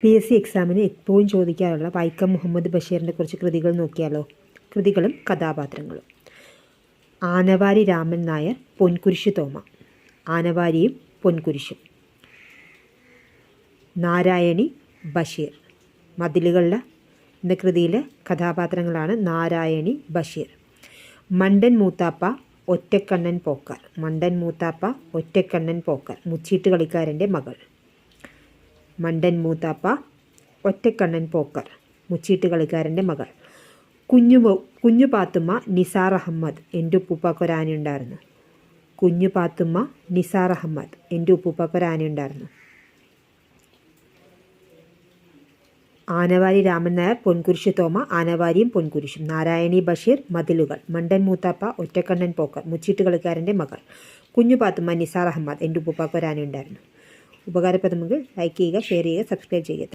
PSC എക്സാമിന് എപ്പോഴും ചോദിക്കാറുള്ള വൈക്കം മുഹമ്മദ് ബഷീറിൻ്റെ കുറച്ച് കൃതികൾ നോക്കിയാലോ. കൃതികളും കഥാപാത്രങ്ങളും. ആനവാരി രാമൻ നായർ, പൊൻകുരിശ് തോമ. ആനവാരിയും പൊൻകുരിശും. നാരായണി ബഷീർ. മതിലുകളിലെ എന്ന കൃതിയിലെ കഥാപാത്രങ്ങളാണ് നാരായണി ബഷീർ. മണ്ടൻ മൂത്താപ്പ, ഒറ്റക്കണ്ണൻ പോക്കർ. മണ്ടൻ മൂത്താപ്പ, ഒറ്റക്കണ്ണൻ പോക്കർ. മുച്ചീട്ട് കളിക്കാരൻ്റെ മകൾ. മണ്ടൻ മൂത്താപ്പ, ഒറ്റക്കണ്ണൻ പോക്കർ. മുച്ചീട്ട് കളിക്കാരൻ്റെ മകൾ. കുഞ്ഞു പാത്തുമ്മ, നിസാർ അഹമ്മദ്. എൻ്റെ ഉപ്പൂപ്പാക്കൊരാനയുണ്ടായിരുന്നു. കുഞ്ഞു പാത്തുമ്മ, നിസാർ അഹമ്മദ്. എൻ്റെ ഉപ്പൂപ്പാക്കൊരാനയുണ്ടായിരുന്നു. ആനവാരി രാമൻ നായർ, പൊൻകുരിശ് തോമ. ആനവാരിയും പൊൻകുരിശും. നാരായണി ബഷീർ, മതിലുകൾ. മണ്ടൻ മൂത്താപ്പ, ഒറ്റക്കണ്ണൻ പോക്കർ. മുച്ചീട്ട് കളിക്കാരൻ്റെ മകൾ. കുഞ്ഞു പാത്തുമ്മ, നിസാർ അഹമ്മദ്. എൻ്റെ ഉപ്പൂപ്പാക്കൊരാനയുണ്ടായിരുന്നു. ഉപകാരപ്രദമെങ്കിൽ ലൈക്ക് ചെയ്യുക, ഷെയർ ചെയ്യുക, സബ്സ്ക്രൈബ് ചെയ്യുക.